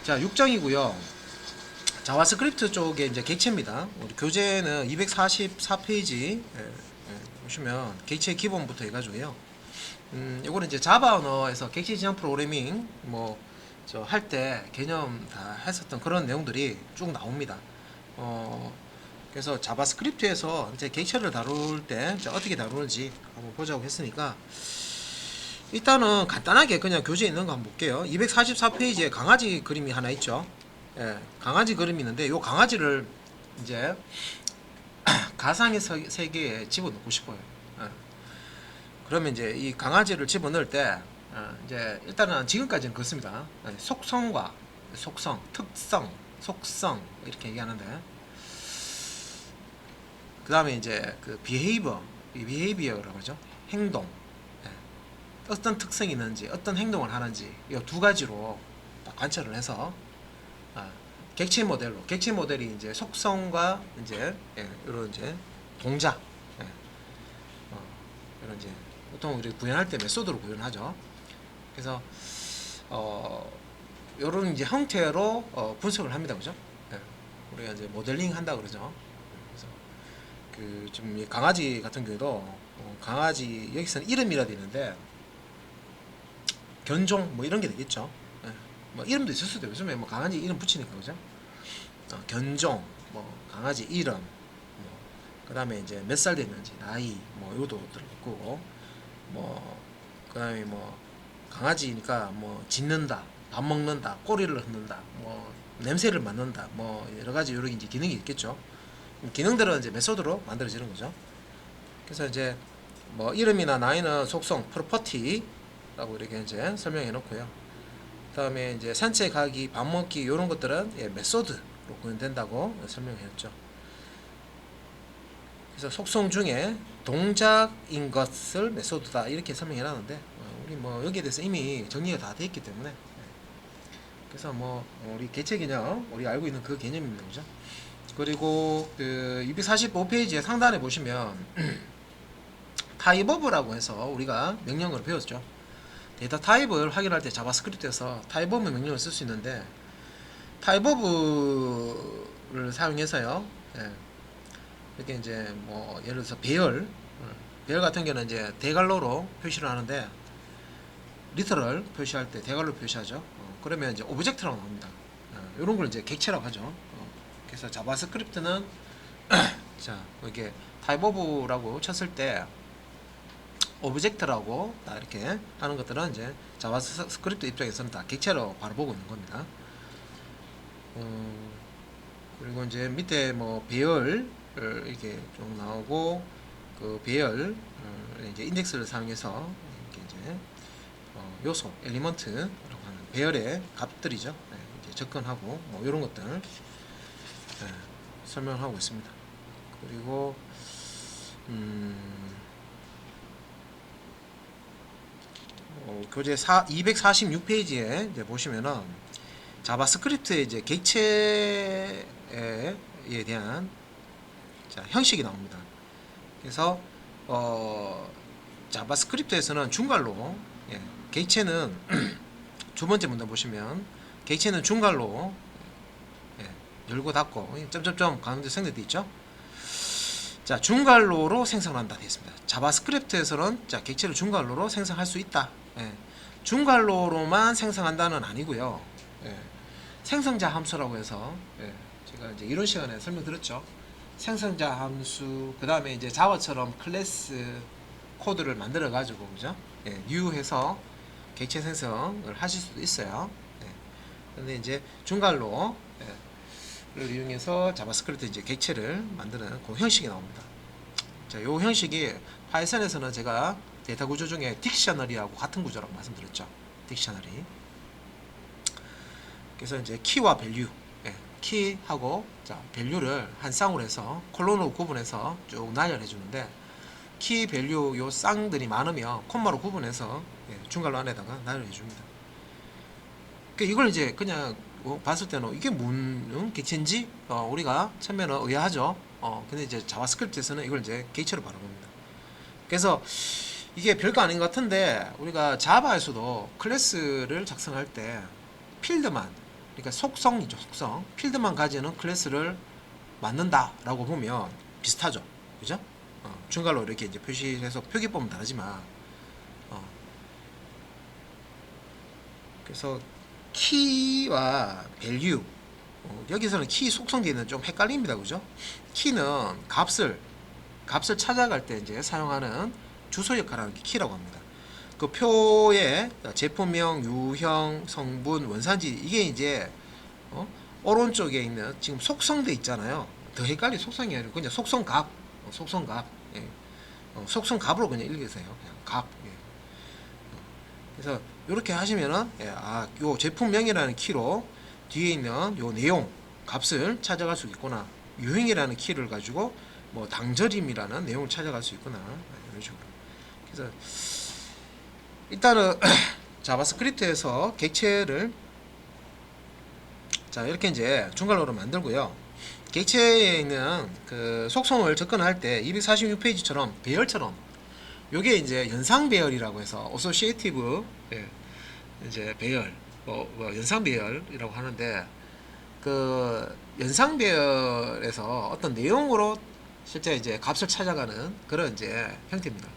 자, 6장이고요. 자바스크립트 쪽에 이제 객체입니다. 우리 교재는 244페이지 보시면 객체 기본부터 해가지고요. 요거는 이제 자바 언어에서 객체 지정 프로그래밍 뭐 저 할 때 개념 다 했었던 그런 내용들이 쭉 나옵니다. 그래서 자바스크립트에서 이제 객체를 다룰 때 어떻게 다루는지 한번 보자고 했으니까 일단은 간단하게 그냥 교재에 있는 거 한번 볼게요. 244페이지에 강아지 그림이 하나 있죠. 예, 강아지 그림이 있는데 요 강아지를 이제 가상의 세계에 집어넣고 싶어요. 예. 그러면 이제 이 강아지를 집어넣을 때 이제 일단은 지금까지는 그렇습니다. 예, 속성과 속성, 특성, 속성 이렇게 얘기하는데 그 다음에 이제 그 behavior라고 하죠. 행동. 예. 어떤 특성이 있는지, 어떤 행동을 하는지 이 두 가지로 딱 관찰을 해서 객체 모델로 객체 모델이 이제 속성과 이제 이런 이제 동작 이런 이제 보통 우리 구현할 때 메소드로 구현하죠. 그래서 이런 이제 형태로 분석을 합니다, 그죠? 우리가 이제 모델링 한다 그러죠. 그래서 그 좀 강아지 같은 경우도 강아지 여기서는 이름이라 돼 있는데 견종 뭐 이런 게 되겠죠. 뭐 이름도 있을 수도 있고 요즘에 뭐 강아지 이름 붙이니까 그죠? 견종, 뭐 강아지 이름, 뭐 그다음에 이제 몇 살 됐는지 나이, 뭐 요도 들어있고, 뭐 그다음에 뭐 강아지니까 뭐 짖는다, 밥 먹는다, 꼬리를 흔든다, 뭐 냄새를 맡는다, 뭐 여러 가지 여러 이제 기능이 있겠죠. 기능들은 이제 메소드로 만들어지는 거죠. 그래서 이제 뭐 이름이나 나이는 속성, 프로퍼티라고 이렇게 이제 설명해 놓고요. 그다음에 이제 산책하기, 밥 먹기 이런 것들은 메소드로 구현된다고 설명했죠. 그래서 속성 중에 동작인 것을 메소드다 이렇게 설명해놨는데 우리 뭐 여기에 대해서 이미 정리가 다 돼 있기 때문에 그래서 뭐 우리 개체 개념 우리 알고 있는 그 개념입니다, 그죠? 그리고 그 245페이지의 상단에 보시면 타입오브라고 해서 우리가 명령어를 배웠죠. 데이터 타입을 확인할 때 자바스크립트에서 타입오브 명령을 쓸 수 있는데 타입오브를 사용해서요. 이렇게 이제 뭐 예를 들어서 배열 같은 경우는 이제 대괄호로 표시를 하는데 리터럴 표시할 때 대괄호 표시하죠. 그러면 이제 오브젝트라고 나옵니다. 이런 걸 이제 객체라고 하죠. 그래서 자바스크립트는 자 이렇게 타입오브라고 쳤을 때 오브젝트라고 다 이렇게 하는 것들은 이제 자바스크립트 입장에서는 다 객체로 바로 보고 있는 겁니다. 그리고 이제 밑에 뭐 배열 이렇게 좀 나오고 그 배열 이제 인덱스를 사용해서 이렇게 이제 요소 엘리먼트라고 하는 배열의 값들이죠. 이제 접근하고 뭐 이런 것들 설명하고 있습니다. 그리고 교재 246페이지에 이제 보시면은 자바스크립트의 이제 객체에 대한 형식이 나옵니다. 그래서 자바스크립트에서는 중괄로 객체는 두 번째 문단 보시면 객체는 중괄로 열고 닫고 점점점 가운데 생성되어 있죠. 자, 중괄로로 생성한다 되어 있습니다. 자바스크립트에서는 자 객체를 중괄로로 생성할 수 있다. 중괄로로만 생성한다는 아니고요. 생성자 함수라고 해서 제가 이제 이런 시간에 설명드렸죠. 생성자 함수 그 다음에 이제 자바처럼 클래스 코드를 만들어 가지고 그죠? new 해서 객체 생성을 하실 수도 있어요. 근데 이제 중괄로 를 이용해서 자바스크립트 이제 객체를 만드는 그 형식이 나옵니다. 자, 요 형식이 파이썬에서는 제가 데이터 구조 중에 딕셔너리하고 같은 구조라고 말씀드렸죠. 딕셔너리. 그래서 이제 키와 밸류, 키하고 자 밸류를 한 쌍으로 해서 콜론으로 구분해서 쭉 나열해 주는데 키 밸류 요 쌍들이 많으면 콤마로 구분해서 중괄호 안에다가 나열해 줍니다. 그러니까 이걸 이제 그냥 봤을 때는 이게 뭔 객체인지 우리가 처음에는 의아하죠. 근데 이제 자바스크립트에서는 이걸 이제 객체로 바라봅니다. 그래서 이게 별거 아닌 것 같은데 우리가 자바에서도 클래스를 작성할 때 필드만 그러니까 속성이죠. 속성. 필드만 가지는 클래스를 만든다라고 보면 비슷하죠. 그죠? 중괄호 이렇게 이제 표시해서 표기법은 다르지만 그래서 키와 밸류 여기서는 키 속성 뒤에는 좀 헷갈립니다. 그죠? 키는 값을 찾아갈 때 이제 사용하는 주소 역할을 하는 게 키라고 합니다. 그 표에 제품명, 유형, 성분, 원산지 이게 이제 오른쪽에 있는 지금 속성돼 있잖아요. 더 헷갈리 속성이 아니고 그냥 속성값, 속성값, 예. 속성값으로 그냥 읽으세요. 그냥 값. 예. 그래서 이렇게 하시면은 요 제품명이라는 키로 뒤에 있는 요 내용 값을 찾아갈 수 있구나. 유형이라는 키를 가지고 뭐 당절임이라는 내용을 찾아갈 수 있구나. 이런 식으로. 그래서 일단은 자바스크립트에서 객체를 자 이렇게 이제 중괄호로 만들고요. 객체에 있는 그 속성을 접근할 때 246페이지처럼 배열처럼 요게 이제 연상 배열이라고 해서 어소시에이티브 이제 배열 연상 배열이라고 하는데 그 연상 배열에서 어떤 내용으로 실제 이제 값을 찾아가는 그런 이제 형태입니다.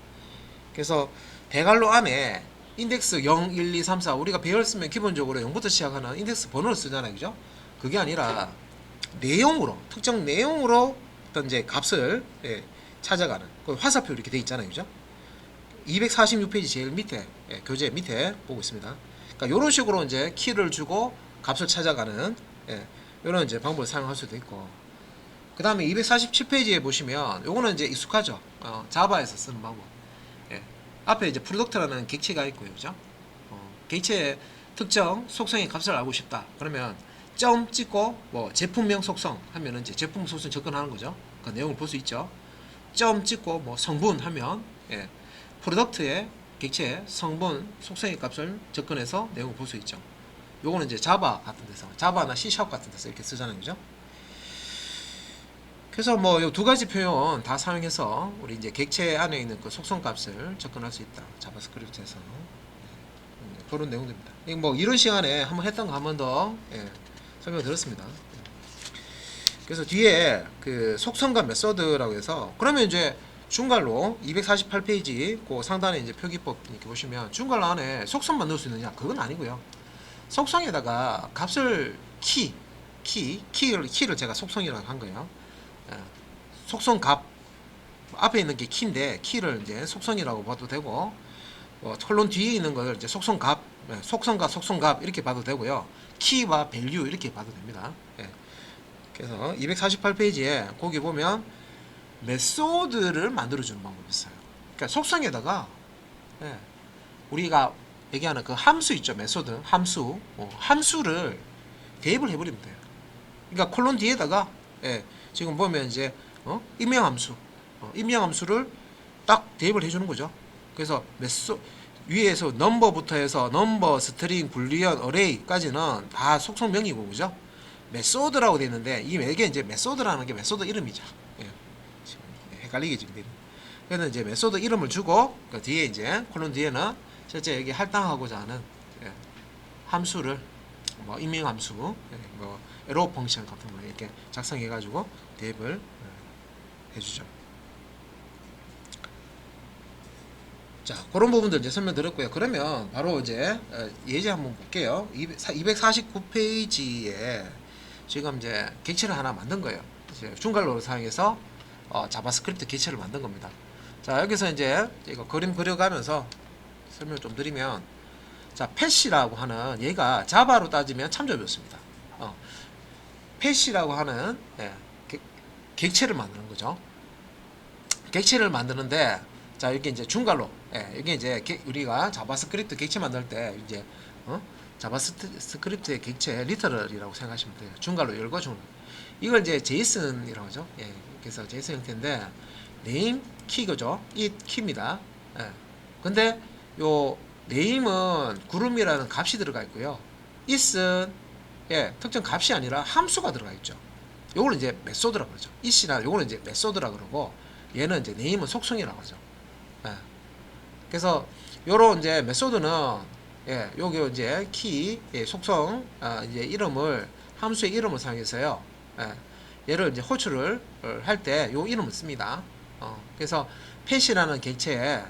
그래서 대괄호 안에 인덱스 0, 1, 2, 3, 4 우리가 배열 쓰면 기본적으로 0부터 시작하는 인덱스 번호를 쓰잖아요. 그죠? 그게 아니라 내용으로 특정 내용으로 어떤 이제 값을 찾아가는 그 화살표 이렇게 돼 있잖아요. 그죠? 246페이지 제일 밑에 교재 밑에 보고 있습니다. 그러니까 이런 식으로 이제 키를 주고 값을 찾아가는 이런 이제 방법을 사용할 수도 있고 그 다음에 247페이지에 보시면 요거는 이제 익숙하죠. 자바에서 쓰는 방법. 앞에 이제 프로덕트라는 객체가 있고요. 그죠? 객체의 특정 속성의 값을 알고 싶다. 그러면 점 찍고 뭐 제품명 속성 하면은 이제 제품 속성 접근하는 거죠. 그 내용을 볼 수 있죠. 점 찍고 뭐 성분 하면 프로덕트의 객체의 성분 속성의 값을 접근해서 내용을 볼 수 있죠. 요거는 이제 자바 같은 데서 자바나 C# 같은 데서 이렇게 쓰잖아요. 그죠? 그래서 뭐 요 두 가지 표현 다 사용해서 우리 이제 객체 안에 있는 그 속성 값을 접근할 수 있다. 자바스크립트에서 그런 내용들입니다. 뭐 이런 시간에 한번 했던 거 한 번 더 설명드렸습니다. 그래서 뒤에 그 속성과 메소드라고 해서 그러면 이제 중괄호 248페이지 그 상단에 이제 표기법 이렇게 보시면 중괄호 안에 속성 만들 수 있느냐 그건 아니고요. 속성에다가 값을 키를 제가 속성이라고 한 거예요. 속성 값 앞에 있는 게 키인데 키를 이제 속성이라고 봐도 되고 콜론 뒤에 있는 걸 이제 속성 값, 속성과 속성 값 이렇게 봐도 되고요. 키와 밸류 이렇게 봐도 됩니다. 그래서 248페이지에 거기 보면 메소드를 만들어주는 방법이 있어요. 그러니까 속성에다가 우리가 얘기하는 그 함수 있죠. 메소드 함수를 대입을 해버리면 돼요. 그러니까 콜론 뒤에다가 지금 보면 이제 임명함수 임명함수를 딱 대입을 해주는 거죠. 그래서 위에서 넘버부터 해서 넘버, 스트링, 불리언, 어레이까지는 다 속성명이고 그죠? 메소드라고 되어 있는데 이게 이제 메소드라는 게 메소드 이름이죠. 헷갈리게 지금. 그래서 이제 메소드 이름을 주고 그 뒤에 이제 콜론 뒤에는 실제 여기 할당하고자 하는 함수를 뭐 임명함수, 뭐 에러 펑션 같은 거 이렇게 작성해 가지고 대입을 해주죠. 자, 그런 부분들 이제 설명드렸고요. 그러면 바로 이제 예제 한번 볼게요. 249페이지에 지금 이제 객체를 하나 만든 거예요. 이제 중괄호를 사용해서 자바스크립트 객체를 만든 겁니다. 자, 여기서 이제 이거 그림 그려가면서 설명 좀 드리면, 자, 펫이라고 하는 얘가 자바로 따지면 참조였습니다. 펫이라고 하는 객체를 만드는 거죠. 객체를 만드는데, 자, 이게 이제 중괄호, 이게 이제 우리가 자바스크립트 객체 만들 때 이제 자바스크립트의 객체 리터럴이라고 생각하시면 돼요. 중괄호 열고 중. 이걸 이제 제이슨이라고 하죠. 그래서 제이슨 형태인데 네임 키거죠. 이 키입니다. 근데 요 네임은 구름이라는 값이 들어가 있고요. is은 특정 값이 아니라 함수가 들어가 있죠. 요걸 이제 메소드라고 그러죠. is나 요거는 이제 메소드라고 그러고 얘는 이제 네임은 속성이라고 하죠. 그래서 요런 이제 메소드는 예, 요게 이제 키, 예, 속성, 이제 이름을, 함수의 이름을 사용해서요. 예, 얘를 이제 호출을 할 때 요 이름을 씁니다. 그래서 pet이라는 객체에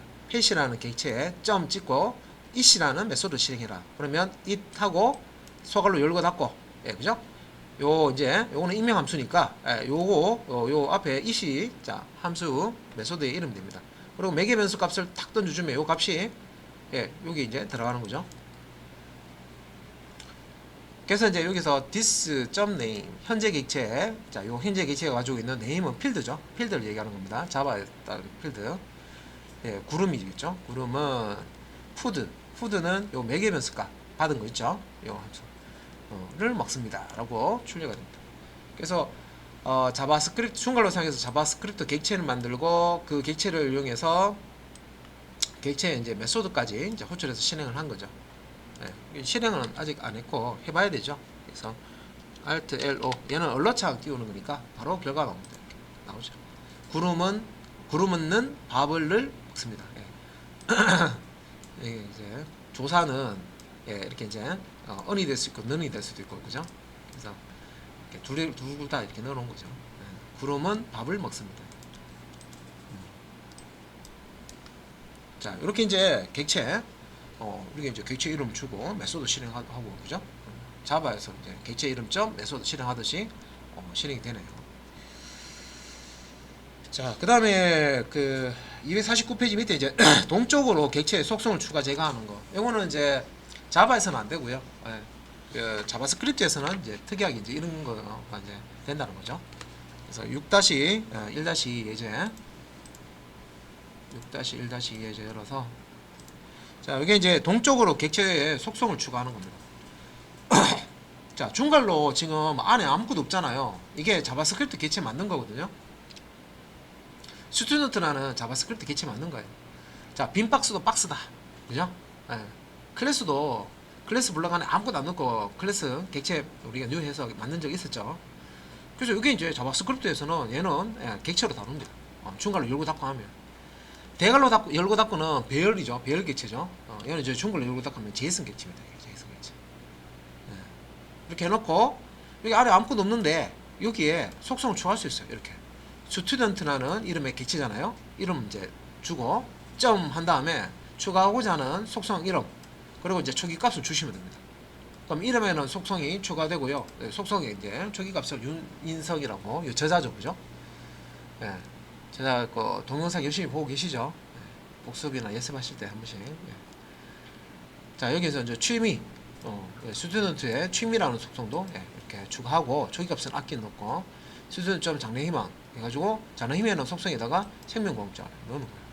점 찍고 it이라는 메소드 실행해라. 그러면 it 하고 소갈로 열고 닫고, 예, 그죠? 요 이제 요거는 익명 함수니까, 예, 요거 요 앞에 it이 자 함수 메소드의 이름 됩니다. 그리고 매개 변수 값을 탁 던져주면 요 값이, 예, 여기 이제 들어가는 거죠. 그래서 이제 여기서 this.name 현재 객체, 자, 요 현재 객체가 가지고 있는 name은 필드죠. 필드를 얘기하는 겁니다. 자바에 따른 필드. 예, 구름이겠죠. 구름은 food는 요 매개 변수값 받은 거 있죠. 요 함수를 먹습니다라고 출력이 됩니다. 그래서 자바스크립트 중괄호 사용해서 자바스크립트 객체를 만들고 그 객체를 이용해서 객체의 이제 메소드까지 이제 호출해서 실행을 한 거죠. 네, 실행은 아직 안 했고 해봐야 되죠. 그래서 Alt L O 얘는 얼러창 띄우는 거니까 바로 결과 나옵니다. 이렇게 나오죠. 구름은 밥을 먹습니다. 예. 이제 조사는, 예, 이렇게 이제 언이 될 수 있고 는이 될 수도 있고, 그죠? 그래서 둘 다 이렇게 넣어놓은 거죠. 예. 구름은 밥을 먹습니다. 자, 이렇게 이제 객체, 이렇게 이제 객체 이름 주고 메소드 실행하고, 그죠? 자바에서 이제 객체 이름 점 메소드 실행하듯이 실행이 되네요. 자, 그 다음에 그 249페이지 밑에 이제 동쪽으로 객체의 속성을 추가 제거하는 거. 이거는 이제 자바에서는 안 되고요. 예. 그 자바스크립트에서는 이제 특이하게 이제 이런 거가 이제 된다는 거죠. 그래서 6-1-2 예제 6-1-2 예제 열어서, 자, 여기 이제 동쪽으로 객체의 속성을 추가하는 겁니다. 자, 중괄로 지금 안에 아무것도 없잖아요. 이게 자바스크립트 객체 만든 거거든요. 스튜던트라는 자바스크립트 객체 만든 거예요. 자, 빈 박스도 박스다. 그죠? 예. 클래스도 클래스 블럭 안에 아무것도 안 넣고 클래스 객체 우리가 뉴해서 만든 적이 있었죠. 그래서 이게 이제 자바스크립트에서는 얘는, 예, 객체로 다룹니다. 중괄로 열고 닫고 하면. 대괄로 열고 닫고는 배열이죠. 배열 객체죠. 얘는 이제 중괄로 열고 닫고 하면 제이슨 객체입니다. 제이슨 객체. 예. 이렇게 해놓고 여기 아래 아무것도 없는데 여기에 속성을 추가할 수 있어요. 이렇게. 스튜던트라는 이름의 객체잖아요. 이름 이제 주고 점 한 다음에 추가하고자 하는 속성 이름, 그리고 이제 초기 값을 주시면 됩니다. 그럼 이름에는 속성이 추가되고요. 속성에 이제 초기 값을 윤인석이라고, 저자죠, 그죠? 예. 제가 그 동영상 열심히 보고 계시죠? 예. 복습이나 예습하실 때 한 번씩. 예. 자, 여기서 이제 취미, 스튜던트의 취미라는 속성도, 예, 이렇게 추가하고 초기 값은 아끼 놓고 스튜던트 장래희망 해가지고 장래희망이라는 속성에다가 생명공업자 넣는 거예요.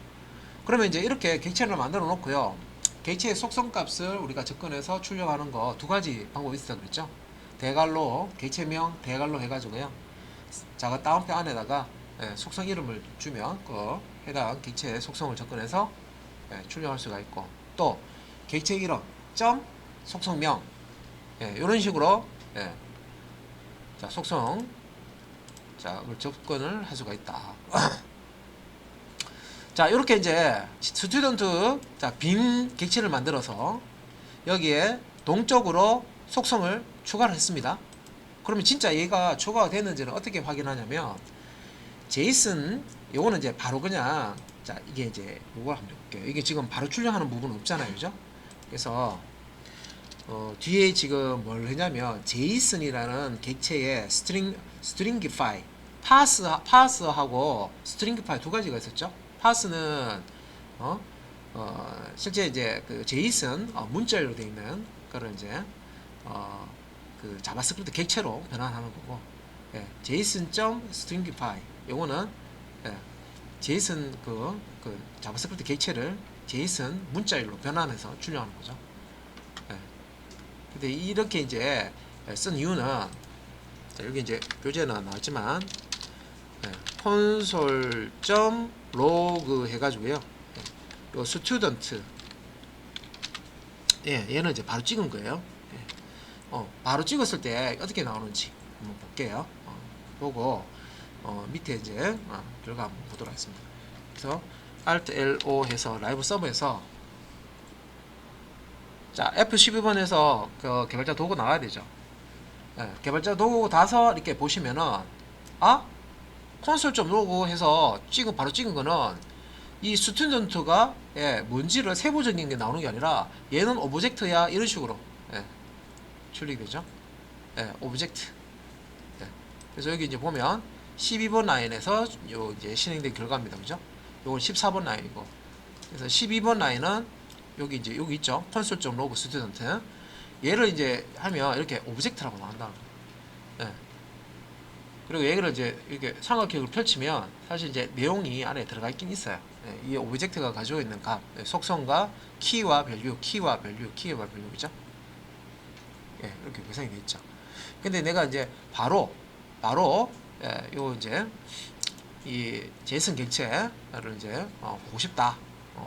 그러면 이제 이렇게 객체를 만들어 놓고요. 객체의 속성 값을 우리가 접근해서 출력하는 거 두 가지 방법이 있어 그랬죠. 대괄로 객체명 대괄로 해가지고요. 자가 다운표 안에다가, 예, 속성 이름을 주면 그 해당 객체의 속성을 접근해서, 예, 출력할 수가 있고, 또 객체 이름 점 속성명, 예, 이런 식으로, 예, 자 속성 자 접근을 할 수가 있다. 자, 이렇게 이제 스튜던트, 자, 빈 객체를 만들어서 여기에 동적으로 속성을 추가를 했습니다. 그러면 진짜 얘가 추가가 됐는지는 어떻게 확인하냐면 제이슨, 요거는 이제 바로 그냥, 자, 이게 이제 요걸 한번 볼게요. 이게 지금 바로 출력하는 부분은 없잖아요, 그죠? 그래서 뒤에 지금 뭘 했냐면 제이슨이라는 객체의 스트링기파이, 파스하고 스트링기파이 두 가지가 있었죠. 파스는 실제 이제 그 제이슨 문자열로 되어 있는 그런 이제 그 자바스크립트 객체로 변환하는 거고, 예, JSON.stringify 요거는, 예, JSON 그 자바스크립트 객체를 JSON 문자열로 변환해서 출력하는 거죠. 예. 근데 이렇게 이제 쓴 이유는, 자, 여기 이제 교재는 나왔지만, 예, console.log 해가지고요. 예, 요 student, 예, 얘는 이제 바로 찍은 거예요. 예. 바로 찍었을 때 어떻게 나오는지 한번 볼게요. 보고 밑에 이제 결과 한번 보도록 하겠습니다. 그래서 Alt L O 해서 라이브 서버에서 자, F12번에서 그 개발자 도구 나와야 되죠. 예, 개발자 도구 다서 이렇게 보시면은 아 콘솔 좀 로고 해서 바로 찍은 거는 이 스튜던트가 예, 뭔지를 세부적인 게 나오는 게 아니라 얘는 오브젝트야 이런 식으로 예, 출력이 되죠. 예, 오브젝트. 예. 그래서 여기 이제 보면 12번 라인에서 요 이제 실행된 결과입니다. 그죠? 요건 14번 라인이고. 그래서 12번 라인은 여기 이제 여기 있죠. 콘솔 로그 스튜던트. 얘를 이제 하면 이렇게 오브젝트라고 나온다. 예. 그리고 얘를 이제 이렇게 삼각형을 펼치면 사실 이제 내용이 안에 들어가 있긴 있어요. 예. 이 오브젝트가 가지고 있는 값, 예, 속성과 키와 밸류, 키와 밸류, 키와 밸류죠. 예, 이렇게 구성이 되어 있죠. 근데 내가 이제 바로 예, 요 이제 이 제이슨 객체를 이제 보고 싶다.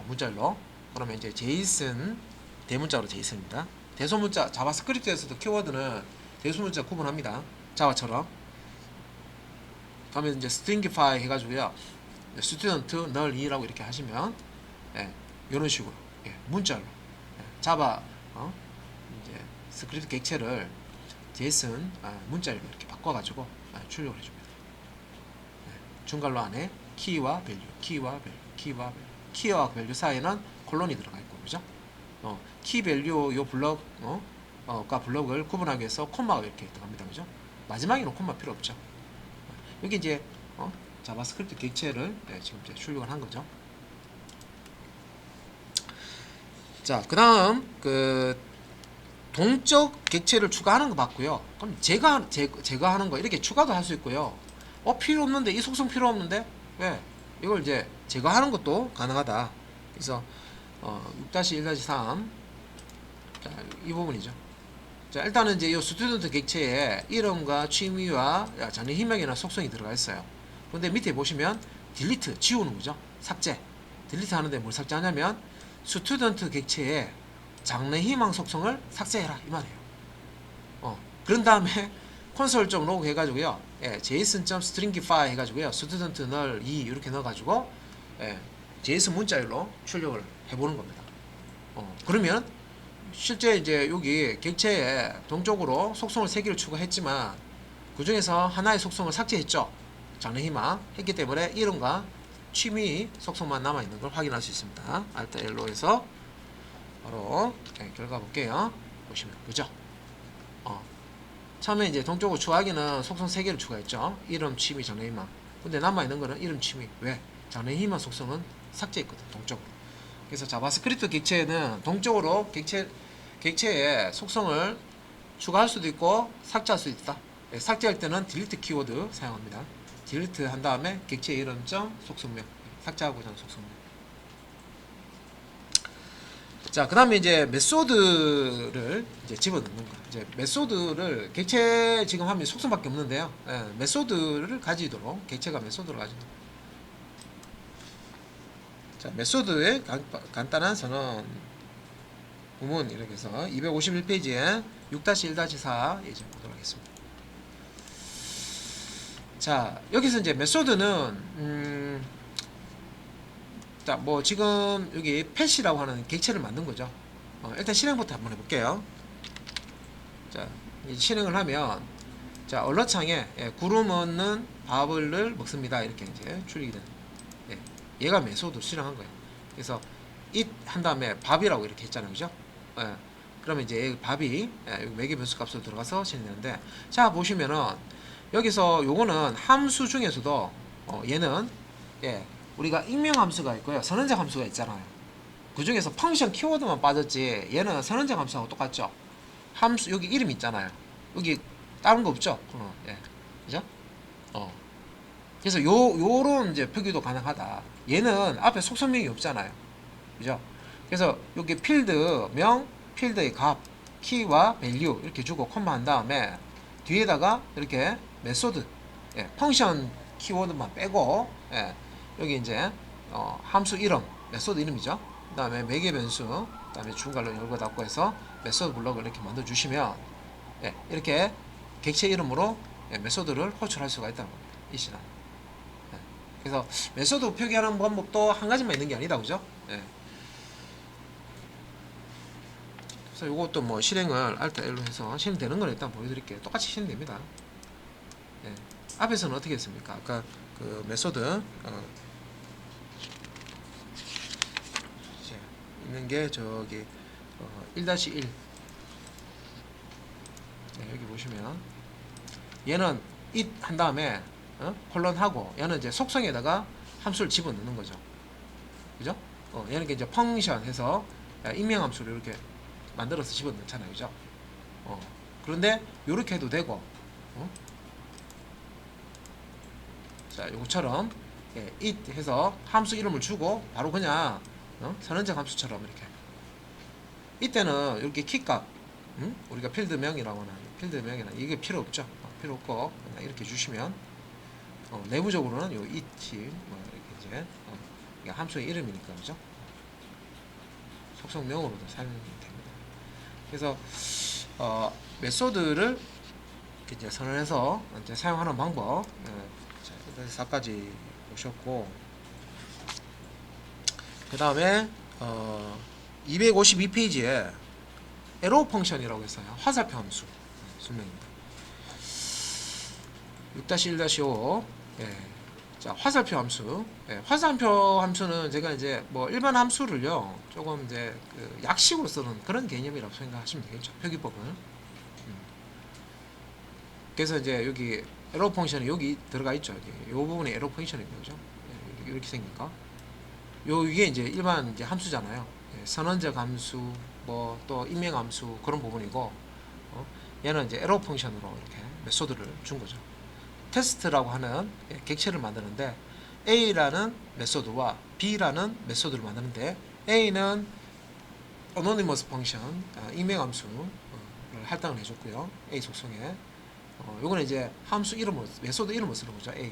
문자열로. 그러면 이제 제이슨 대문자로 제이슨입니다. 대소문자 자바스크립트에서도 키워드는 대소문자 구분합니다. 자바처럼. 그러면 이제 stringify 해가지고요. student null 이라고 이렇게 하시면 예, 이런 식으로 예, 문자로 예, 자바 이제 스크립트 객체를 제이슨 문자로 이렇게 바꿔가지고 출력을 해줍니다. 예, 중괄호 안에 키와 밸류, 키와 밸류, 키와 밸류, 키와 밸류 사이에는 콜론이 들어가 있고, 그죠? 키 밸류 요 블럭 가 블럭을 구분하기 위해서 콤마가 이렇게 들어갑니다, 그죠? 마지막에는 콤마 필요 없죠. 여기 이제 자바스크립트 객체를 지금 이제 출력을 한 거죠. 자, 그 다음 그 동적 객체를 추가하는 거 봤고요. 그럼 제가 하는 거 이렇게 추가도 할 수 있고요. 필요 없는데 이 속성 필요 없는데 왜 이걸 이제 제거하는 것도 가능하다. 그래서 6-1-3 자, 이 부분이죠. 자, 일단은 이제 이 스튜던트 객체에 이름과 취미와 장래 희망이나 속성이 들어가 있어요. 근데 밑에 보시면 딜리트 지우는 거죠. 삭제. 딜리트 하는데 뭘 삭제하냐면 스튜던트 객체에 장래 희망 속성을 삭제해라 이 말이에요. 그런 다음에 콘솔.log 해가지고요. 예, json.stringify 해가지고요. student null 2 이렇게 넣어가지고 예, json 문자열로 출력을 해보는 겁니다. 그러면 실제 이제 여기 객체에 동적으로 속성을 3개를 추가했지만 그 중에서 하나의 속성을 삭제했죠. 장래 희망 했기 때문에 이름과 취미 속성만 남아있는 걸 확인할 수 있습니다. Alt L로 해서 바로 결과 볼게요. 보시면 그죠? 처음에 이제 동적으로 추가하기는 속성 3개를 추가했죠. 이름, 취미, 장래 희망. 근데 남아있는 거는 이름, 취미. 왜? 장래 희망 속성은 삭제했거든. 동적으로. 그래서 자바스크립트 객체에는 동적으로 객체에 속성을 추가할 수도 있고 삭제할 수도 있다. 삭제할 때는 딜리트 키워드 사용합니다. 딜리트 한 다음에 객체 이름점 속성명 삭제하고자 하는 속성명. 자, 그 다음에 이제 메소드를 이제 집어넣는 거. 이제 메소드를 객체 지금 하면 속성밖에 없는데요. 예, 메소드를 가지도록 객체가 메소드를 가지도록. 자, 메소드의 간단한 선언 부문 이렇게 해서 251페이지에 6-1-4 예제 보도록 하겠습니다. 자, 여기서 이제 메소드는 자, 뭐 지금 여기 펫이라고 하는 객체를 만든 거죠. 일단 실행부터 한번 해볼게요. 자, 실행을 하면 자, 언어창에 구름 얻는 밥을 먹습니다. 이렇게 이제 출력이 되는. 예, 얘가 메소드 실행한 거예요. 그래서 it 한 다음에 밥이라고 이렇게 했잖아요, 그죠? 예, 그러면 이제 밥이 매개 변수 값으로 들어가서 실행되는데, 자 보시면은 여기서 요거는 함수 중에서도 얘는 예, 우리가 익명 함수가 있고요, 선언적 함수가 있잖아요. 그 중에서 펑션 키워드만 빠졌지 얘는 선언적 함수하고 똑같죠. 함수 여기 이름 있잖아요. 여기 다른 거 없죠. 예, 그죠? 그래서 요런 이제 표기도 가능하다. 얘는 앞에 속성명이 없잖아요. 그죠? 그래서 여기 필드명, 필드의 값, 키와 밸류 이렇게 주고 콤마 한 다음에 뒤에다가 이렇게 메소드, 예, 펑션 키워드만 빼고 예, 여기 이제 함수 이름, 메소드 이름이죠. 그 다음에 매개 변수, 그 다음에 중괄호 열고 닫고 해서 메소드 블럭을 이렇게 만들어 주시면 예, 이렇게 객체 이름으로 예, 메소드를 호출할 수가 있다는 겁니다. 이 시간. 예, 그래서 메소드 표기하는 방법도 한 가지만 있는 게 아니다, 그죠? 예. 그래서 이것도 뭐 실행을 Alt L로 해서 실행되는 건 일단 보여드릴게요. 똑같이 실행됩니다. 예. 앞에서는 어떻게 했습니까? 아까 그 메소드 이제 있는 게 저기 1-1 네, 여기 보시면 얘는 it 한 다음에 콜론하고 얘는 이제 속성에다가 함수를 집어넣는 거죠. 그죠? 얘는 이제 펑션 해서 익명 함수를 이렇게 만들어서 집어넣잖아요. 그죠? 그런데 이렇게 해도 되고 자, 요거처럼 it 해서 함수 이름을 주고 바로 그냥 선언적 함수처럼 이렇게 이때는 이렇게 키값 우리가 필드명이라고 하는 필드명이나 이게 필요 없죠. 필요 없고 그냥 이렇게 주시면 내부적으로는 요 it 뭐 이렇게 이제 이게 함수의 이름이니까 그죠? 속성명으로도 사용이 됩니다. 그래서 메소드를 이제 선언해서 이제 사용하는 방법 자, 일단 4까지 보셨고 그 다음에 252페이지에 에로 펑션이라고 했어요. 화살표 함수 설명입니다. 6-1-5 자, 화살표 함수. 화살표 함수는 제가 이제 뭐 일반 함수를요 조금 이제 그 약식으로 쓰는 그런 개념이라고 생각하시면 되겠죠. 표기법은. 그래서 이제 여기 에러 펑션이 여기 들어가 있죠. 이 부분이 에러 펑션인 거죠. 이렇게 생기니까. 이게 이제 일반 이제 함수잖아요. 선언적 함수, 뭐 또 익명 함수 그런 부분이고, 얘는 이제 에러 펑션으로 이렇게 메소드를 준 거죠. 테스트라고 하는 객체를 만드는데 A라는 메소드와 B라는 메소드를 만드는데 A는 anonymous 펑션, 익명 함수를 할당을 해줬고요. A 속성에 요거는 이제 함수 이름으로 메소드 이름으로 쓰는 거죠. A.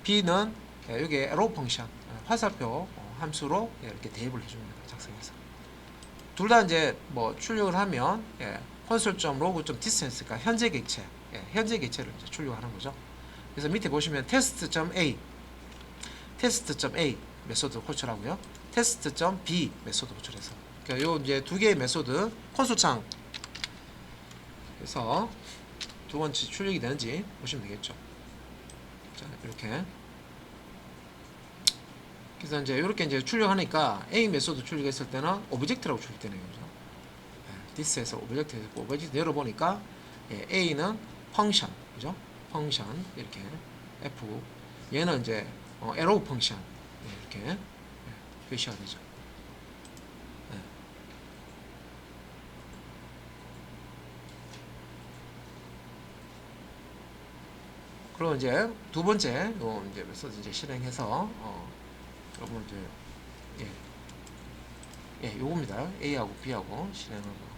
B는 여기 arrow 펑션 화살표 함수로 이렇게 대입을 해줍니다. 작성해서 둘 다 이제 뭐 출력을 하면 console.log.distance 그러니까 현재 객체 현재 객체를 이제 출력하는 거죠. 그래서 밑에 보시면 test.a 메소드 호출하고요. test.b 메소드 호출해서 그러니까 요 이제 두 개의 메소드 콘솔창 그래서 두 번째 출력이 되는지 보시면 되겠죠. 자, 이렇게. 그래서 이제 이렇게 이제 출력하니까 A 메소드 출력했을 때는 오브젝트라고 출력되네요. 그죠? this에서 오브젝트 열어보니까 A는 펑션, 그죠? 펑션 이렇게 F 얘는 이제 arrow 펑션 이렇게 표시가 되죠. 그리고 이제 두 번째 요 이제 메소드 이제 실행해서 여러분 이제 요겁니다. A하고 B하고 실행하고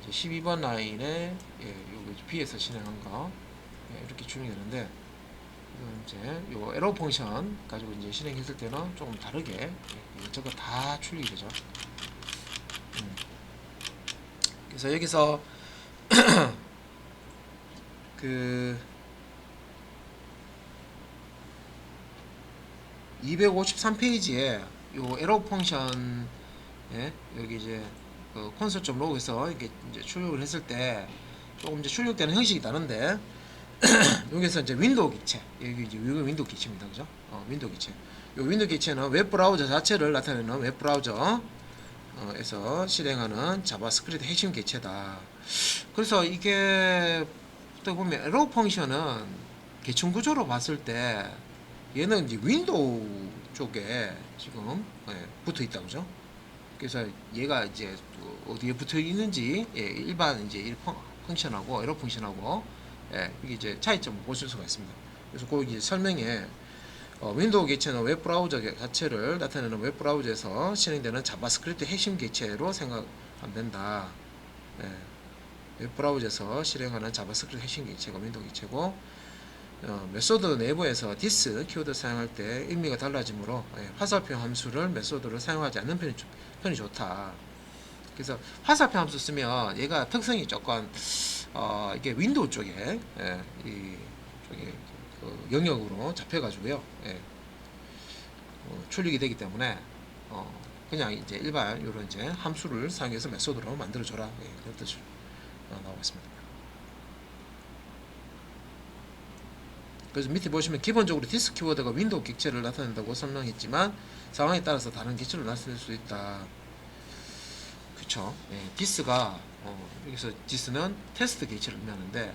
이제 12번 라인에 요거 B에서 실행한 거 이렇게 출력이 되는데 이제 요 에러 펑션 가지고 이제 실행했을 때는 조금 다르게 저거 다 출력이 되죠. 그래서 여기서 그 253페이지에 요 에러 펑션 여기 이제 그 콘솔.log에서 이게 이제 출력을 했을 때 조금 이제 출력되는 형식이 다른데 여기서 이제 윈도우 기체 여기 이제 윈도우 기체입니다. 그죠? 윈도우 기체. 요 윈도우 기체는 웹 브라우저 자체를 나타내는 웹 브라우저 에서 실행하는 자바스크립트 핵심 객체다. 그래서 이게 또 보면 에러 펑션은 계층 구조로 봤을 때 얘는 이제 윈도우 쪽에 지금 붙어 있다 그죠? 그래서 얘가 이제 어디에 붙어 있는지 일반 이제 일 펑션하고 에러 펑션하고 이게 이제 차이점을 보실 수가 있습니다. 그래서 그 이제 설명에 윈도우 객체는 웹 브라우저 자체를 나타내는 웹 브라우저에서 실행되는 자바스크립트 핵심 객체로 생각하면 된다. 웹 브라우저에서 실행하는 자바스크립트 핵심 객체가 윈도우 객체고 메소드 내부에서 this 키워드 사용할 때 의미가 달라지므로 화살표 함수를 메소드를 사용하지 않는 편이 좋다. 그래서 화살표 함수 쓰면 얘가 특성이 조금 이게 윈도우 쪽에 이 쪽에 그 영역으로 잡혀가지고요 출력이 되기 때문에 그냥 이제 일반 이런 이제 함수를 사용해서 메소드로 만들어줘라. 예, 그런 뜻으로 나오고 있습니다. 그래서 밑에 보시면 기본적으로 디스 키워드가 윈도우 객체를 나타낸다고 설명했지만 상황에 따라서 다른 객체를 나타낼 수 있다. 그쵸? 예, 디스가 여기서 디스는 테스트 객체를 의미하는데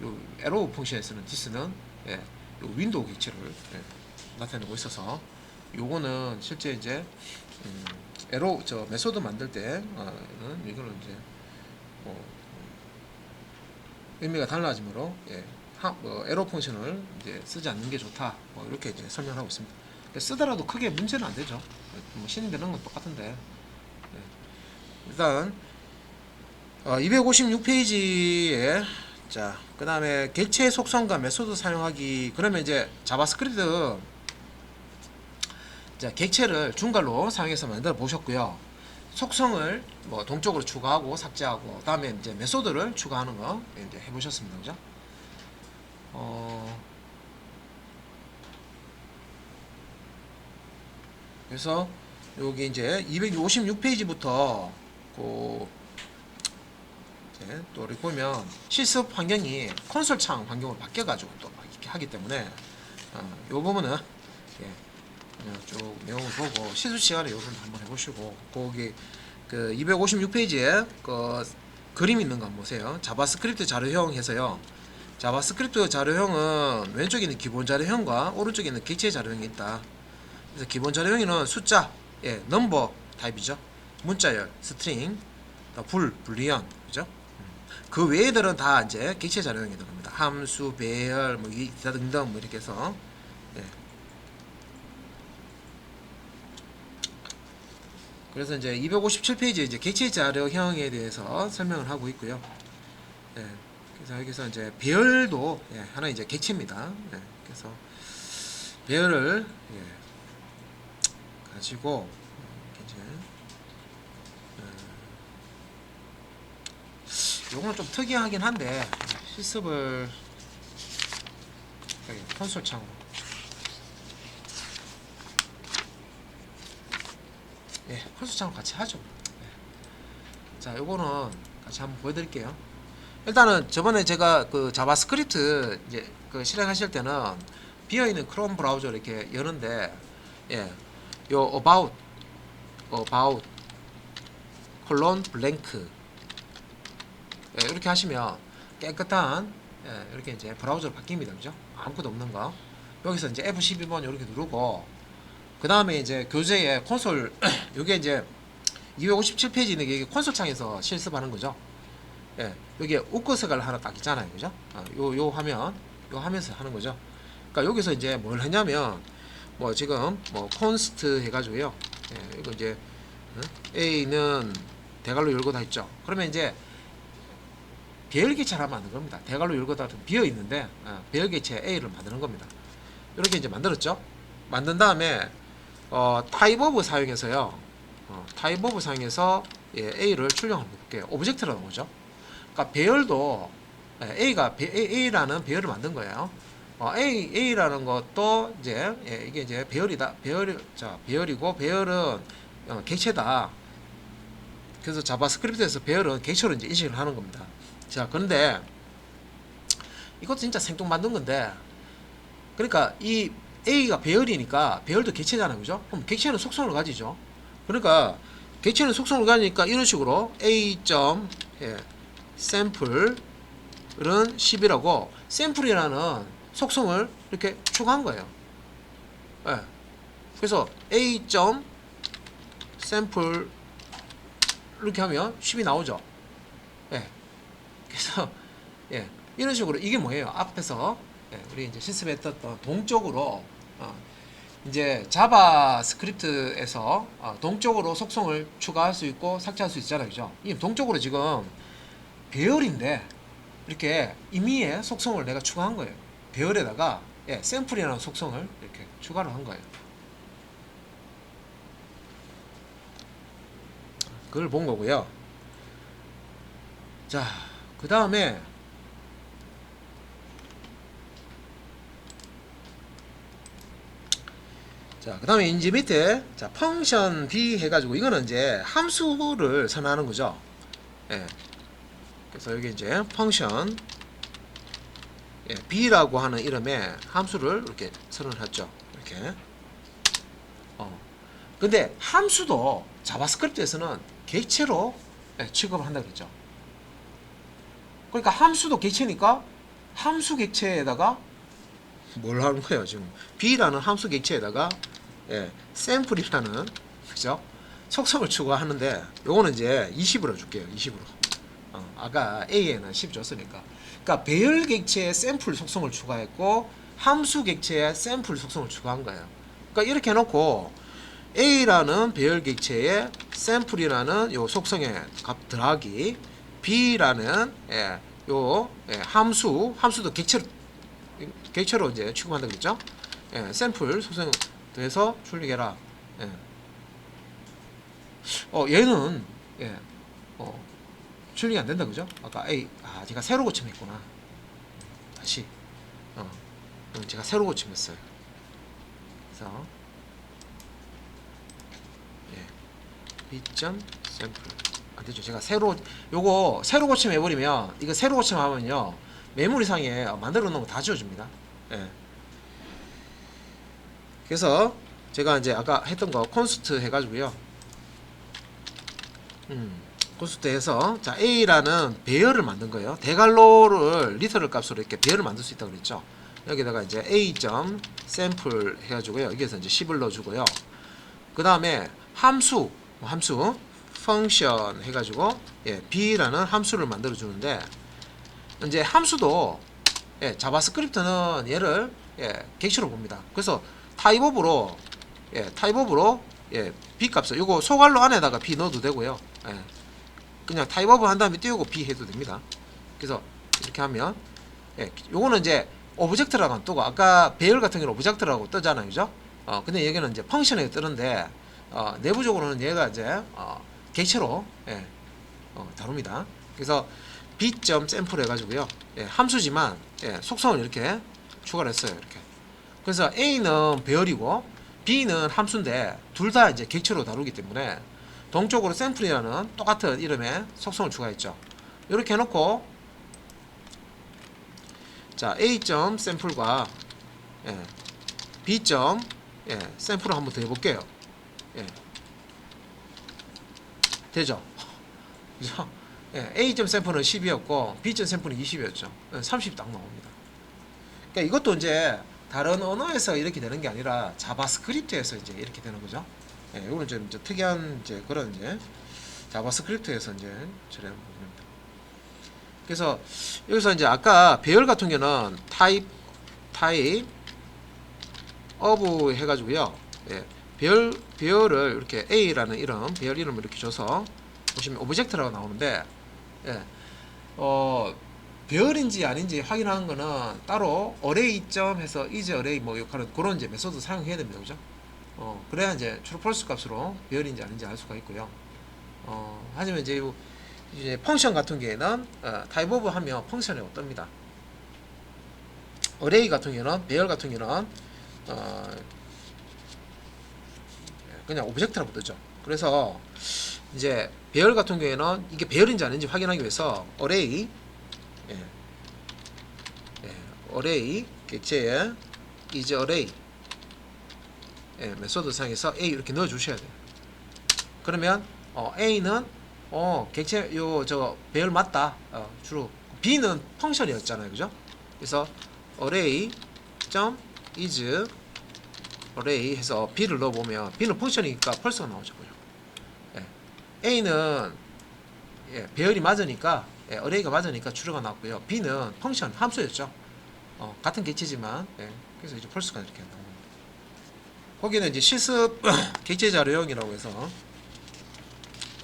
요 에로우 펑션에서는 디스는 예, 요 윈도우 객체를 나타내고 있어서 요거는 실제 이제 에로 저 메소드 만들 때는 이거는 이제 의미가 달라지므로 에로 펑션을 이제 쓰지 않는 게 좋다. 이렇게 이제 설명하고 있습니다. 쓰더라도 크게 문제는 안 되죠. 신인되는 건 똑같은데. 일단 256페이지에 자, 그 다음에 객체 속성과 메소드 사용하기. 그러면 이제 자바스크립트 자, 객체를 중괄로 사용해서 만들어 보셨고요. 속성을 뭐 동적으로 추가하고 삭제하고, 그다음에 이제 메소드를 추가하는 거 이제 해보셨습니다, 그죠? 그래서 여기 이제 256페이지부터 또 이렇게 보면 실습 환경이 콘솔 창 환경으로 바뀌어가지고 또 이렇게 하기 때문에 요 부분은 그냥 쭉 내용을 보고 시술 시간에 요 부분 한번 해보시고, 거기 그 256페이지에 그 그림 있는 거 한번 보세요. 자바스크립트 자료형 해서요. 자바스크립트 자료형은 왼쪽에 있는 기본 자료형과 오른쪽에 있는 객체 자료형이 있다. 그래서 기본 자료형에는 숫자, 넘버 타입이죠. 문자열, 스트링, 불리언, 그죠? 그 외에들은 다 이제 객체 자료형이 들어갑니다. 함수, 배열, 뭐 기타 등등 뭐 이렇게 해서 그래서 이제 257페이지에 이제 객체 자료형에 대해서 설명을 하고 있고요. 그래서 여기서 이제 배열도 하나 이제 객체입니다. 그래서 배열을 가지고 이제 요거는 좀 특이하긴 한데 실습을 콘솔 창으로 콘솔 창으로 같이 하죠. 자, 요거는 같이 한번 보여드릴게요. 일단은 저번에 제가 그 자바스크립트 이제 그 실행하실 때는 비어있는 크롬 브라우저 이렇게 여는데 요 about 콜론 블랭크 이렇게 하시면 깨끗한 이렇게 이제 브라우저로 바뀝니다. 그죠? 아무것도 없는 거. 여기서 이제 F12번 이렇게 누르고, 그 다음에 이제 교재에 콘솔 요게 이제 257페이지는 이게 콘솔 창에서 실습하는 거죠. 여기에 우크스가 하나 딱 있잖아요. 그죠? 요 화면에서 하는 거죠. 그러니까 여기서 이제 뭘 했냐면 뭐 지금 뭐 콘스트 해가지고요. 이거 이제 A는 대괄호 열고 다 있죠. 그러면 이제 배열개체를 만드는 겁니다. 대괄호 열고 다 비어 있는데 배열개체 A를 만드는 겁니다. 이렇게 이제 만들었죠. 만든 다음에 타입 오브 사용해서요. 타입 오브 사용해서 A를 출력하는 거 볼게요. 오브젝트라는 거죠. 그러니까 배열도 A라는 배열을 만든 거예요. A라는 것도 이제 이게 이제 배열이다. 배열이고 배열은 객체다. 그래서 자바스크립트에서 배열은 객체로 이제 인식을 하는 겁니다. 자, 그런데 이것도 진짜 생뚱 만든 건데, 그러니까 이 A가 배열이니까 배열도 객체잖아요, 그죠? 그럼 객체는 속성을 가지죠. 그러니까 객체는 속성을 가지니까 이런 식으로 A. 샘플은 10이라고 샘플이라는 속성을 이렇게 추가한 거예요. 그래서 A. 샘플 이렇게 하면 10이 나오죠. 그래서 이런 식으로 이게 뭐예요? 앞에서 우리 이제 실습했던 동적으로 이제 자바스크립트에서 동적으로 속성을 추가할 수 있고 삭제할 수 있잖아요, 그죠? 이 동적으로 지금 배열인데 이렇게 임의의 속성을 내가 추가한 거예요. 배열에다가 샘플이라는 속성을 이렇게 추가를 한 거예요. 그걸 본 거고요. 자, 그 다음에 자, 그 다음에 이제 밑에 자 펑션 b 해가지고 이거는 이제 함수를 선언하는 거죠. 예. 그래서 여기 이제 펑션 b라고 하는 이름의 함수를 이렇게 선언했죠. 이렇게. 근데 함수도 자바스크립트에서는 객체로 취급을 한다 그랬죠. 그러니까 함수도 객체니까 함수 객체에다가 뭘 하는 거예요 지금 b라는 함수 객체에다가 샘플이라는 그죠 속성을 추가하는데 요거는 이제 20으로 줄게요. 20으로. 아까 a에는 10 줬으니까. 그러니까 배열 객체의 샘플 속성을 추가했고 함수 객체의 샘플 속성을 추가한 거예요. 그러니까 이렇게 해놓고 a라는 배열 객체의 샘플이라는 요 속성의 값 더하기 b라는 함수도 객체로 이제 취급한다 그랬죠. 샘플 속성 더해서 출력해라. 얘는 출력이 안 된다 그죠? 아까 제가 새로 고침했구나. 다시 제가 새로 고침했어요. 그래서 b.샘플 안 되죠. 제가 요거 새로 고침해버리면 이거 새로 고침하면요 메모리상에 만들어 놓은 거 다 지워줍니다. 그래서 제가 이제 아까 했던 거 콘스트 해가지고요. 콘스트 해서 자 a라는 배열을 만든 거예요. 대괄호를 리터럴 값으로 이렇게 배열을 만들 수 있다고 그랬죠. 여기다가 이제 a.샘플 해가지고요. 여기에서 이제 10을 넣어주고요. 그 다음에 함수 펑션 해가지고 b라는 함수를 만들어 주는데 이제 함수도 자바스크립트는 얘를 객체로 봅니다. 그래서 타입업으로 b 값을 요거 소괄호 안에다가 b 넣어도 되고요. 그냥 타입업을 한 다음에 띄우고 b 해도 됩니다. 그래서 이렇게 하면 요거는 이제 오브젝트라고 안 뜨고 아까 배열 같은 경우는 오브젝트라고 뜨잖아요, 그죠? 근데 여기는 이제 펑션에 뜨는데 내부적으로는 얘가 이제 객체로 다룹니다. 그래서 b.샘플 해가지고요. 함수지만 속성을 이렇게 추가를 했어요. 이렇게. 그래서 a는 배열이고 b는 함수인데 둘 다 이제 객체로 다루기 때문에 동적으로 샘플이라는 똑같은 이름의 속성을 추가했죠. 이렇게 해놓고 자 a.샘플과 b.샘플을 한번 더 해볼게요. 되죠? 그죠? a.샘플은 10이었고 b.샘플은 20이었죠. 30 딱 나옵니다. 그러니까 이것도 이제 다른 언어에서 이렇게 되는 게 아니라 자바스크립트에서 이제 이렇게 되는 거죠. 이거는 좀 이제 특이한 이제 그런 이제 자바스크립트에서 이제 처리하는 부분입니다. 그래서 여기서 이제 아까 배열 같은 경우는 타입 of 해가지고요. 배열을 이렇게 a라는 이름 배열 이름을 이렇게 줘서 보시면 오브젝트라고 나오는데 배열인지 아닌지 확인하는 거는 따로 array 해서 is array 뭐 그런 이제 메소드 사용해야 됩니다. 그죠? 그래야 이제 true false 값으로 배열인지 아닌지 알 수가 있고요. 하지만 이제 펑션 같은 경우에는 type of 하면 펑션에 뜹니다. array 같은 경우는 배열 같은 경우는 그냥 오브젝트라고 뜨죠. 그래서 이제 배열 같은 경우에는 이게 배열인지 아닌지 확인하기 위해서 array 객체에 is array 메소드 상에서 a 이렇게 넣어 주셔야 돼요. 그러면 a는 객체 저 배열 맞다. 주로 b는 펑션이었잖아요. 그죠? 그래서 array is array 해서 b를 넣어 보면 b는 펑션이니까 펄스가 나오죠. a는 배열이 맞으니까 array가 맞으니까 true가 나왔고요. b는 펑션 함수였죠. 같은 객체지만 그래서 이제 펄스가 이렇게 나옵니다. 거기는 이제 실습 객체 자료형이라고 해서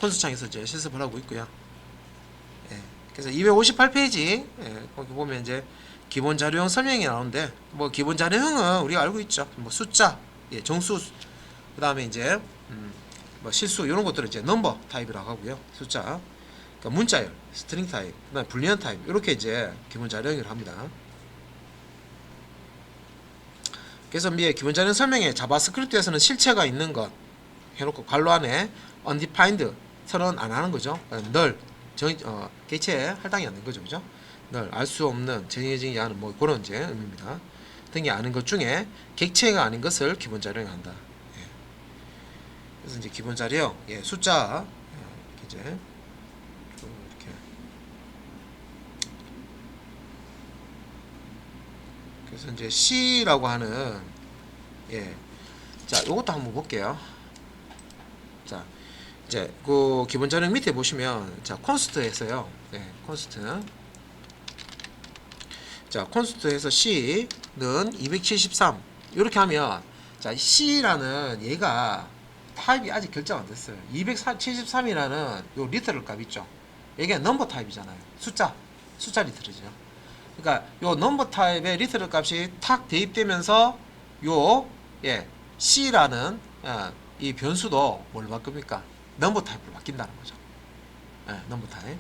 콘솔창에서 이제 실습을 하고 있고요. 그래서 258페이지 거기 보면 이제 기본 자료형 설명이 나오는데 뭐 기본 자료형은 우리가 알고 있죠. 뭐 숫자, 정수, 그 다음에 이제 뭐 실수 이런 것들을 이제 넘버 타입이라고 하고요. 숫자, 그러니까 문자열, 스트링 타입, 그다음에 불리언 타입 이렇게 이제 기본 자료형을 합니다. 그래서 미의 기본 자령 설명에 자바스크립트에서는 실체가 있는 것 해놓고 괄호 안에 undefined 선언 안 하는 거죠. 널 객체에 할당이 안 된 거죠, 그죠? 널 알 수 없는 정해지지 않은 뭐 그런 이제 의미입니다. 등이 아닌 것 중에 객체가 아닌 것을 기본 자령에 한다. 예. 그래서 이제 기본 자령 숫자 이제 이렇게 그래서 이제 C라고 하는 자 요것도 한번 볼게요. 자 이제 그 기본 자령 밑에 보시면 자 콘스트에서요. 콘스트 자 콘스트에서 C는 273 이렇게 하면 자 C라는 얘가 타입이 아직 결정 안 됐어요. 273이라는 요 리터럴 값 있죠. 이게 넘버 타입이잖아요. 숫자 리터럴이죠. 그러니까 요 넘버 타입의 리터럴 값이 탁 대입되면서 요 C라는 이 변수도 뭘 바꿉니까? 넘버 타입으로 바뀐다는 거죠. 넘버 타입.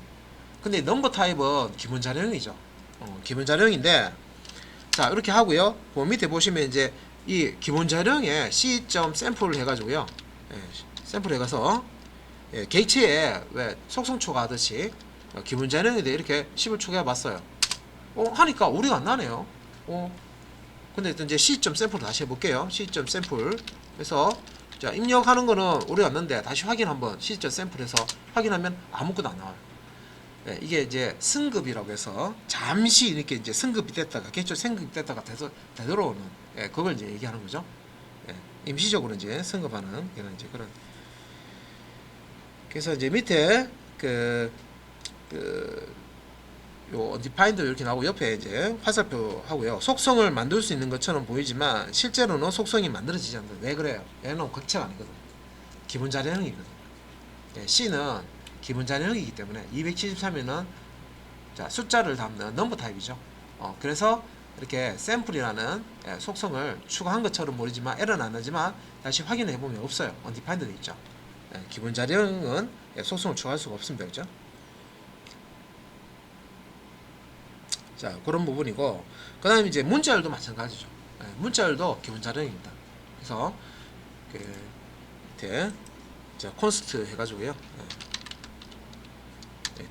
근데 넘버 타입은 기본 자령이죠. 기본 자령인데 자 이렇게 하고요. 그 밑에 보시면 이제 이 기본 자령에 C.샘플을 해가지고요. 샘플 해가서 객체에 왜 속성 초과하듯이 기본 자령에 대해 이렇게 10을 초과해 봤어요. 하니까 오류가 안 나네요. 근데 이제 C.샘플을 다시 해볼게요. C.샘플 해서 자 입력하는 거는 오류가 안 났는데 다시 확인 한번 C.샘플해서 확인하면 아무것도 안 나와요. 이게 이제 승급이라고 해서 잠시 이렇게 이제 승급이 됐다가 객체 승급이 됐다가 되돌아오는 그걸 이제 얘기하는 거죠. 임시적으로 이제 승급하는 이런 이제 그런. 그래서 이제 밑에 요 undefined 이렇게 나오고 옆에 이제 화살표 하고요. 속성을 만들 수 있는 것처럼 보이지만 실제로는 속성이 만들어지지 않는다. 왜 그래요? 얘는 객체가 아니거든. 기본 자령이거든. C는 기본 자령이기 때문에 273이면 자 숫자를 담는 넘버 타입이죠. 그래서 이렇게 샘플이라는 속성을 추가한 것처럼 보이지만 에러는 안 나지만 다시 확인해 보면 없어요. undefined 돼 있죠. 기본 자령은 속성을 추가할 수가 없습니다. 그죠? 자 그런 부분이고 그 다음에 이제 문자열도 마찬가지죠. 문자열도 기본 자령입니다. 그래서 밑에 자 콘스트 해가지고요.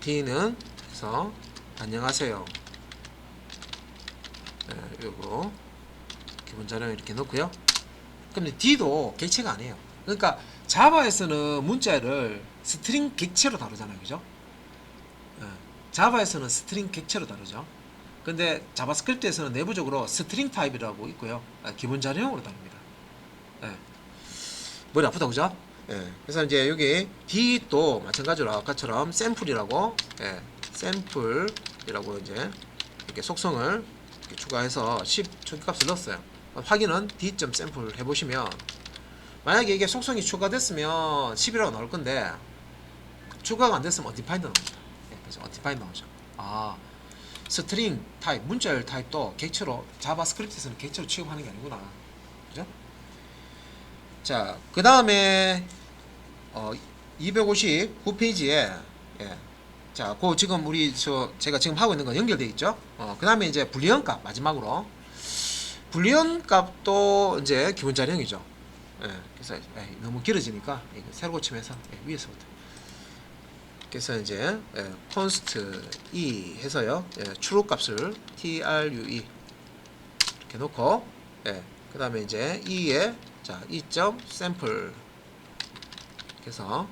D는 그래서 안녕하세요. 요거 기본 자령 이렇게 넣고요. 근데 D도 객체가 아니에요. 그러니까 자바에서는 문자를 스트링 객체로 다루잖아요, 그죠? 자바에서는 스트링 객체로 다루죠. 근데 자바스크립트에서는 내부적으로 스트링 타입이라고 있고요. 기본 자령으로 다룹니다. 머리 아프다, 그죠? 그래서 이제 여기 D도 마찬가지로 아까처럼 샘플이라고 샘플이라고 이제 이렇게 속성을 이렇게 추가해서 10 초기값을 넣었어요. 확인은 D.샘플 해보시면 만약에 이게 속성이 추가됐으면 10이라고 나올 건데 추가가 안 됐으면 undefined 나옵니다. 그래서 undefined 나오죠. 스트링 타입, 문자열 타입도 객체로 자바스크립트에서는 객체로 취급하는 게 아니구나. 그죠? 자, 그 다음에 259페이지에 자, 지금 제가 지금 하고 있는 건 연결되어 있죠. 그 다음에 이제 불리언 값 마지막으로 불리언 값도 이제 기본 자령이죠. 그래서 너무 길어지니까 이거 새로 고침해서 위에서부터. 그래서 이제 const e 해서요. true 값을 true 이렇게 놓고 그 다음에 이제 e에 자 e.sample 그래서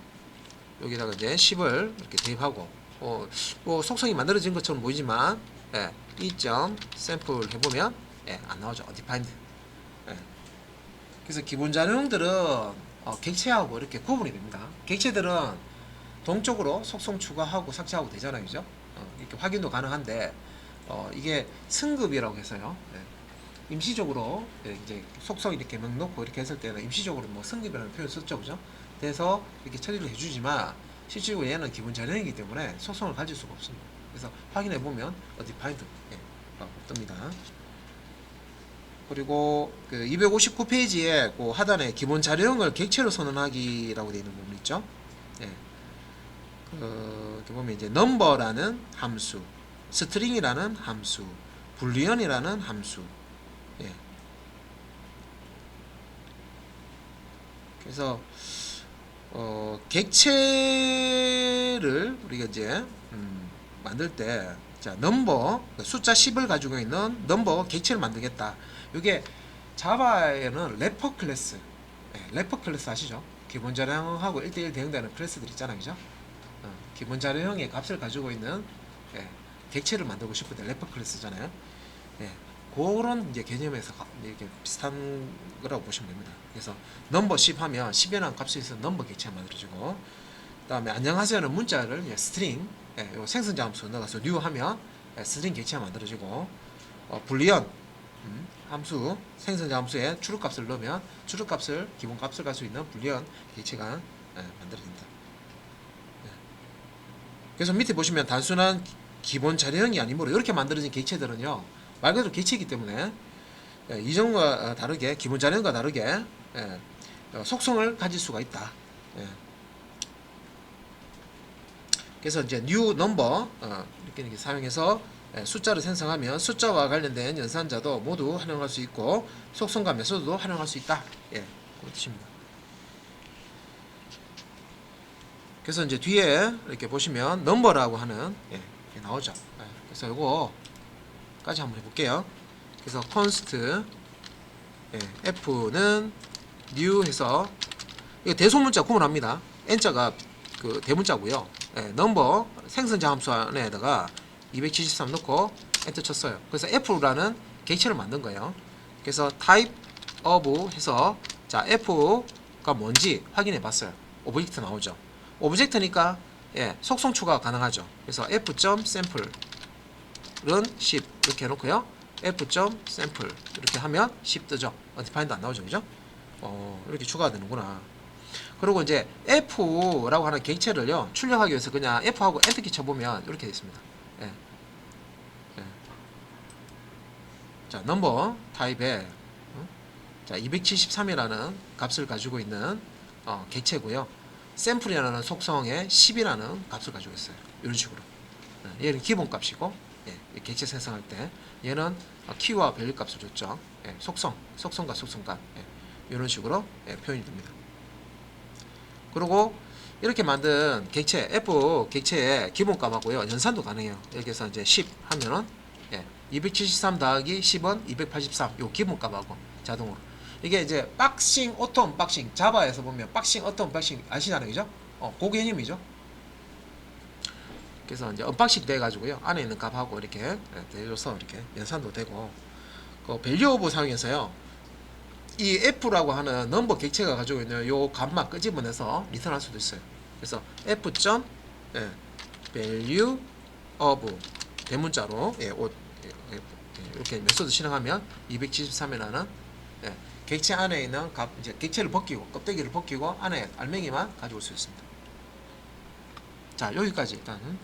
여기다가 이제 10을 이렇게 대입하고 뭐 속성이 만들어진 것처럼 보이지만 e.sample 해보면 안 나오죠. undefined. 그래서 기본 자료형들은 객체하고 이렇게 구분이 됩니다. 객체들은 동적으로 속성 추가하고 삭제하고 되잖아요, 그죠? 이렇게 확인도 가능한데 이게 승급이라고 해서요. 임시적으로 이제 속성 이렇게 막 놓고 이렇게 했을 때는 임시적으로 뭐 승급이라는 표현 썼죠, 그죠? 그래서 이렇게 처리를 해주지만 실제로 얘는 기본 자령이기 때문에 속성을 가질 수가 없습니다. 그래서 확인해 보면 undefined 뜹니다. 그리고 그 259페이지에 그 하단에 기본 자령을 객체로 선언하기라고 되어 있는 부분 있죠. 이렇게 보면 이제 number라는 함수, string이라는 함수, 불리언이라는 함수, 그래서 객체를 우리가 이제 만들 때, 자, 넘버 숫자 10을 가지고 있는 넘버 객체를 만들겠다. 이게 자바에는 래퍼 클래스, 래퍼 클래스 아시죠? 기본 자료형하고 1대1 대응되는 클래스들 있잖아요, 그죠? 기본 자료형의 값을 가지고 있는 객체를 만들고 싶을 때 래퍼 클래스잖아요. 그런 이제 개념에서 이렇게 비슷한 거라고 보시면 됩니다. 그래서 넘버 10 하면 10이라는 값에 있어서 넘버 객체가 만들어지고, 그다음에 안녕하세요는 문자를 스트링, 요 생성자 함수 넣어서 new 하면 스트링 객체가 만들어지고, 불리언 함수 생성자 함수에 출력값을 넣으면 출력값을 기본 값을 갈 수 있는 불리언 객체가 만들어진다. 그래서 밑에 보시면 단순한 기본 자료형이 아니므로 이렇게 만들어진 객체들은요, 말 그대로 객체이기 때문에 이전과 다르게 기본 자료형과 다르게 속성을 가질 수가 있다. 그래서 이제 new number 이렇게 사용해서 숫자를 생성하면 숫자와 관련된 연산자도 모두 활용할 수 있고 속성과 메소드도 활용할 수 있다. 그런 뜻입니다. 그래서 이제 뒤에 이렇게 보시면 넘버라고 하는 이게 나오죠. 그래서 이거까지 한번 해볼게요. 그래서 const f는 new 해서 이거 대소문자 구분합니다. n자가 그 대문자고요. 넘버 생성자 함수 안에다가 273 넣고 엔터 쳤어요. 그래서 f라는 객체를 만든 거예요. 그래서 type of 해서 자 f가 뭔지 확인해 봤어요. 오브젝트 나오죠. 오브젝트니까 속성 추가가 가능하죠. 그래서 f.sample은 10 이렇게 해놓고요. f.sample 이렇게 하면 10 뜨죠. undefined 안 나오죠, 그죠? 이렇게 추가가 되는구나. 그리고 이제 f라고 하는 객체를요 출력하기 위해서 그냥 f하고 엔터키 쳐보면 이렇게 되어 있습니다. 자, 넘버 타입에 자 273이라는 값을 가지고 있는 객체고요. 샘플이라는 속성에 10이라는 값을 가지고 있어요. 이런 식으로. 얘는 기본 값이고, 객체 생성할 때 얘는 키와 밸류 값을 줬죠. 속성과 속성값. 이런 식으로 표현이 됩니다. 그리고 이렇게 만든 객체 f 객체의 기본값하고요 연산도 가능해요. 여기서 이제 10 하면은 273 더하기 10은 283 요 기본값하고 자동으로 이게 이제 박싱 오토 언박싱 자바에서 보면 박싱 오토 언박싱 아시잖아요, 그죠? 그 개념이죠. 그래서 이제 언박싱 돼 가지고요 안에 있는 값하고 이렇게 대줘서 이렇게 연산도 되고, 그 밸류 오브 사용해서요 이 f라고 하는 넘버 객체가 가지고 있는 요 값만 끄집어내서 리턴할 수도 있어요. 그래서 f. value of 대문자로 이렇게 메소드 실행하면 273이라는 객체 안에 있는 값, 이제 객체를 벗기고 껍데기를 벗기고 안에 알맹이만 가져올 수 있습니다. 자, 여기까지 일단은